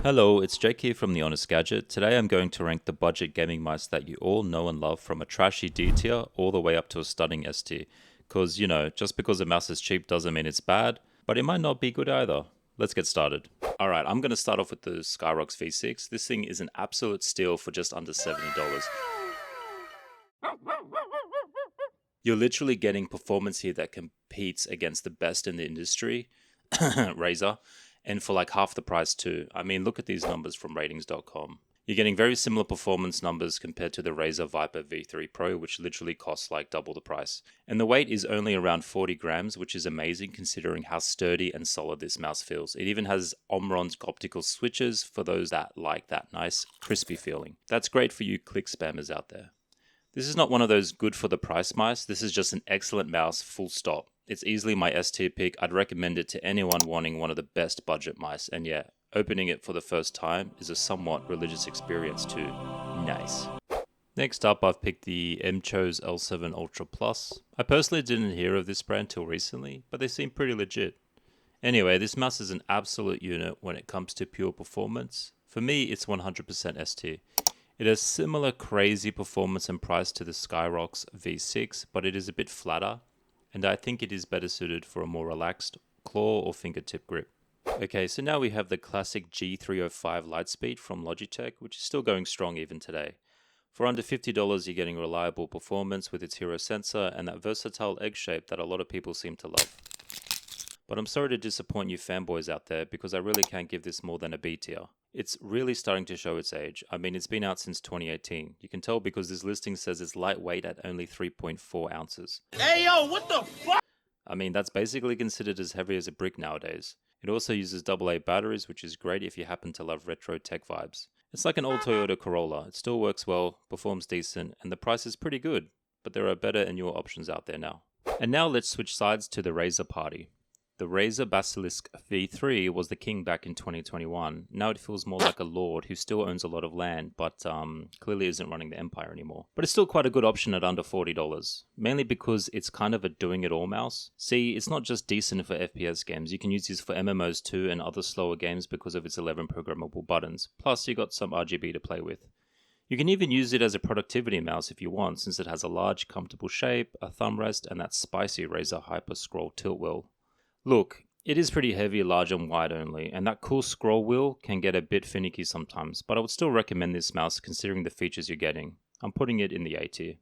Hello, it's Jake here from the Honest Gadget. Today I'm going to rank the budget gaming mice that you all know and love, from a trashy D tier all the way up to a stunning S tier. Cause, just because a mouse is cheap doesn't mean it's bad, but it might not be good either. Let's get started. Alright, I'm going to start off with the Scyrox V6. This thing is an absolute steal for just under $70. You're literally getting performance here that competes against the best in the industry, Razer, and for like half the price too. I mean, look at these numbers from ratings.com. You're getting very similar performance numbers compared to the Razer Viper V3 Pro, which literally costs like double the price. And the weight is only around 40 grams, which is amazing considering how sturdy and solid this mouse feels. It even has Omron's optical switches for those that like that nice crispy feeling. That's great for you click spammers out there. This is not one of those good for the price mice. This is just an excellent mouse, full stop. It's easily my S tier pick. I'd recommend it to anyone wanting one of the best budget mice. And yeah, opening it for the first time is a somewhat religious experience too. Nice. Next up, I've picked the MCHOSE L7 Ultra Plus. I personally didn't hear of this brand till recently, but they seem pretty legit. Anyway, this mouse is an absolute unit when it comes to pure performance. For me, it's 100% S tier. It has similar crazy performance and price to the Scyrox V6, but it is a bit flatter, and I think it is better suited for a more relaxed claw or fingertip grip. Okay, so now we have the classic G305 Lightspeed from Logitech, which is still going strong even today. For under $50, you're getting reliable performance with its hero sensor and that versatile egg shape that a lot of people seem to love. But I'm sorry to disappoint you fanboys out there, because I really can't give this more than a B tier. It's really starting to show its age. I mean, it's been out since 2018. You can tell because this listing says it's lightweight at only 3.4 ounces. Hey yo, what the fuck? I mean, that's basically considered as heavy as a brick nowadays. It also uses AA batteries, which is great if you happen to love retro tech vibes. It's like an old Toyota Corolla. It still works well, performs decent, and the price is pretty good. But there are better and newer options out there now. And now let's switch sides to the Razer party. The Razer Basilisk V3 was the king back in 2021. Now it feels more like a lord who still owns a lot of land, but clearly isn't running the empire anymore. But it's still quite a good option at under $40, mainly because it's kind of a doing-it-all mouse. See, it's not just decent for FPS games. You can use this for MMOs too and other slower games because of its 11 programmable buttons. Plus, you got some RGB to play with. You can even use it as a productivity mouse if you want, since it has a large, comfortable shape, a thumb rest, and that spicy Razer Hyper Scroll tilt wheel. Look, it is pretty heavy, large and wide only, and that cool scroll wheel can get a bit finicky sometimes, but I would still recommend this mouse considering the features you're getting. I'm putting it in the A tier.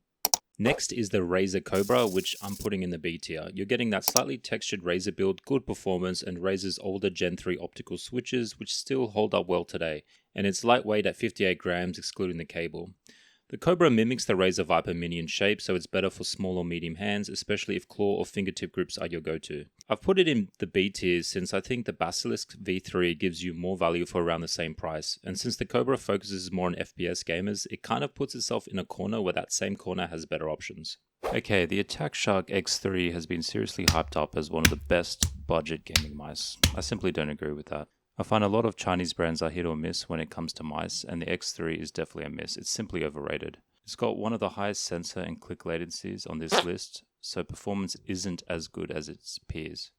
Next is the Razer Cobra, which I'm putting in the B tier. You're getting that slightly textured Razer build, good performance, and Razer's older Gen 3 optical switches, which still hold up well today, and it's lightweight at 58 grams excluding the cable. The Cobra mimics the Razer Viper Mini in shape, so it's better for small or medium hands, especially if claw or fingertip grips are your go-to. I've put it in the B tier since I think the Basilisk V3 gives you more value for around the same price, and since the Cobra focuses more on FPS gamers, it kind of puts itself in a corner where that same corner has better options. Okay, the Attack Shark X3 has been seriously hyped up as one of the best budget gaming mice. I simply don't agree with that. I find a lot of Chinese brands are hit or miss when it comes to mice, and the X3 is definitely a miss. It's simply overrated. It's got one of the highest sensor and click latencies on this list, so performance isn't as good as its peers.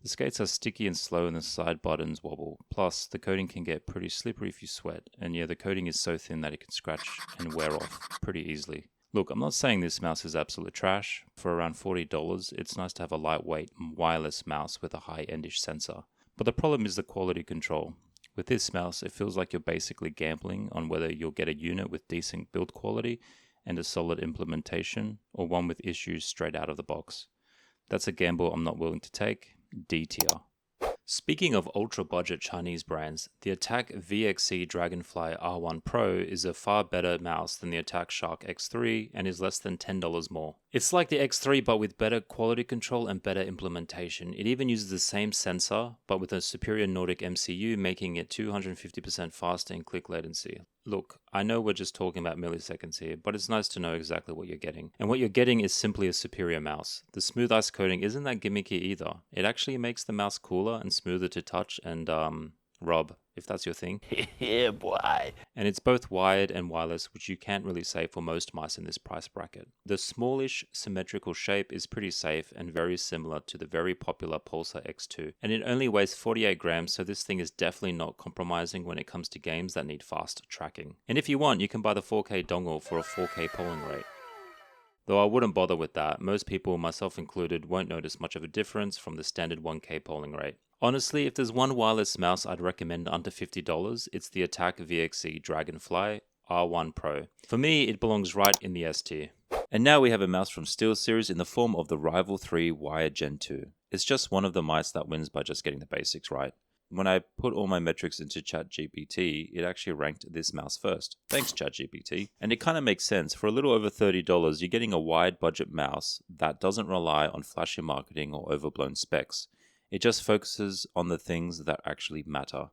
The skates are sticky and slow and the side buttons wobble. Plus, the coating can get pretty slippery if you sweat, and yeah, the coating is so thin that it can scratch and wear off pretty easily. Look, I'm not saying this mouse is absolute trash. For around $40, it's nice to have a lightweight wireless mouse with a high-endish sensor. But the problem is the quality control. With this mouse, it feels like you're basically gambling on whether you'll get a unit with decent build quality and a solid implementation, or one with issues straight out of the box. That's a gamble I'm not willing to take. D tier. Speaking of ultra-budget Chinese brands, the Attack VXC Dragonfly R1 Pro is a far better mouse than the Attack Shark X3 and is less than $10 more. It's like the X3 but with better quality control and better implementation. It even uses the same sensor but with a superior Nordic MCU, making it 250% faster in click latency. Look, I know we're just talking about milliseconds here, but it's nice to know exactly what you're getting. And what you're getting is simply a superior mouse. The smooth ice coating isn't that gimmicky either. It actually makes the mouse cooler and smoother to touch and Rob, if that's your thing. Yeah, boy. And it's both wired and wireless, which you can't really say for most mice in this price bracket. The smallish, symmetrical shape is pretty safe and very similar to the very popular Pulsar X2, and it only weighs 48 grams, so this thing is definitely not compromising when it comes to games that need fast tracking. And if you want, you can buy the 4K dongle for a 4K polling rate. Though I wouldn't bother with that, most people, myself included, won't notice much of a difference from the standard 1K polling rate. Honestly, if there's one wireless mouse I'd recommend under $50, it's the Attack VXE Dragonfly R1 Pro. For me, it belongs right in the S tier. And now we have a mouse from SteelSeries in the form of the Rival 3 Wire Gen 2. It's just one of the mice that wins by just getting the basics right. When I put all my metrics into ChatGPT, it actually ranked this mouse first. Thanks, ChatGPT. And it kind of makes sense. For a little over $30, you're getting a wide budget mouse that doesn't rely on flashy marketing or overblown specs. It just focuses on the things that actually matter.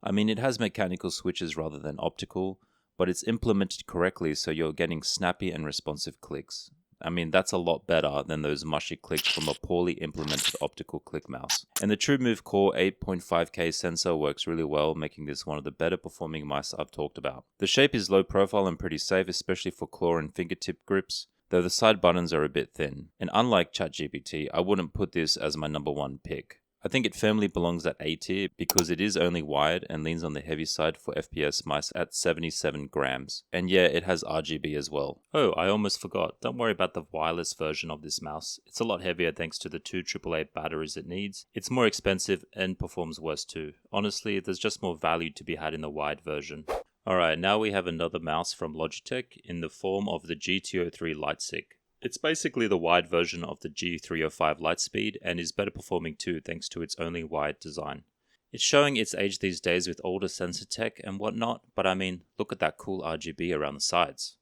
I mean, it has mechanical switches rather than optical, but it's implemented correctly so you're getting snappy and responsive clicks. I mean, that's a lot better than those mushy clicks from a poorly implemented optical click mouse. And the TrueMove Core 8.5K sensor works really well, making this one of the better performing mice I've talked about. The shape is low profile and pretty safe, especially for claw and fingertip grips, though the side buttons are a bit thin. And unlike ChatGPT, I wouldn't put this as my number one pick. I think it firmly belongs at A tier because it is only wired and leans on the heavy side for FPS mice at 77 grams. And yeah, it has RGB as well. Oh, I almost forgot. Don't worry about the wireless version of this mouse. It's a lot heavier thanks to the 2 AAA batteries it needs. It's more expensive and performs worse too. Honestly, there's just more value to be had in the wired version. Alright, now we have another mouse from Logitech in the form of the GT03 LIGHTSYNC. It's basically the wired version of the G305 Lightspeed and is better performing too thanks to its only wired design. It's showing its age these days with older sensor tech and whatnot, but I mean, look at that cool RGB around the sides.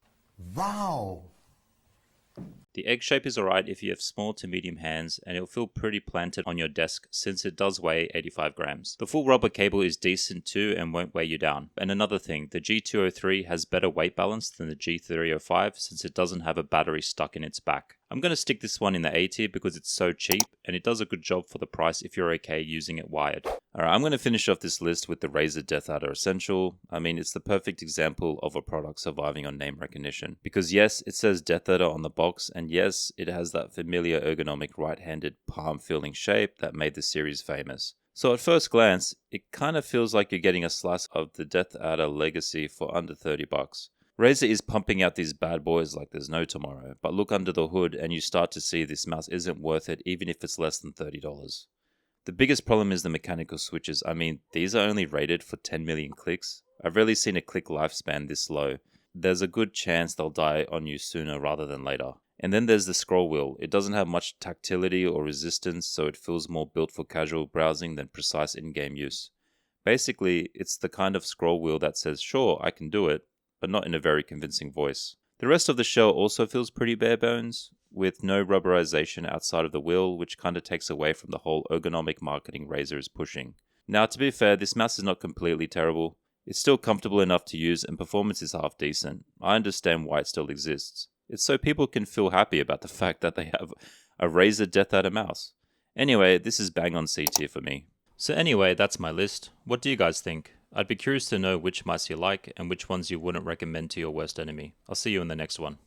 Wow. The egg shape is alright if you have small to medium hands, and it'll feel pretty planted on your desk since it does weigh 85 grams. The full rubber cable is decent too and won't weigh you down. And another thing, the G203 has better weight balance than the G305 since it doesn't have a battery stuck in its back. I'm going to stick this one in the A tier because it's so cheap and it does a good job for the price if you're okay using it wired. Alright, I'm going to finish off this list with the Razer DeathAdder Essential. I mean, it's the perfect example of a product surviving on name recognition. Because yes, it says DeathAdder on the box, and yes, it has that familiar ergonomic right-handed palm feeling shape that made the series famous. So at first glance, it kind of feels like you're getting a slice of the DeathAdder legacy for under $30. Razer is pumping out these bad boys like there's no tomorrow, but look under the hood and you start to see this mouse isn't worth it even if it's less than $30. The biggest problem is the mechanical switches. I mean, these are only rated for 10 million clicks. I've rarely seen a click lifespan this low. There's a good chance they'll die on you sooner rather than later. And then there's the scroll wheel. It doesn't have much tactility or resistance, so it feels more built for casual browsing than precise in-game use. Basically, it's the kind of scroll wheel that says, sure, I can do it, but not in a very convincing voice. The rest of the shell also feels pretty bare bones, with no rubberization outside of the wheel, which kind of takes away from the whole ergonomic marketing Razer is pushing. Now, to be fair, this mouse is not completely terrible. It's still comfortable enough to use and performance is half decent. I understand why it still exists. It's so people can feel happy about the fact that they have a Razer DeathAdder mouse. Anyway, this is bang on C tier for me. So anyway, that's my list. What do you guys think? I'd be curious to know which mice you like and which ones you wouldn't recommend to your worst enemy. I'll see you in the next one.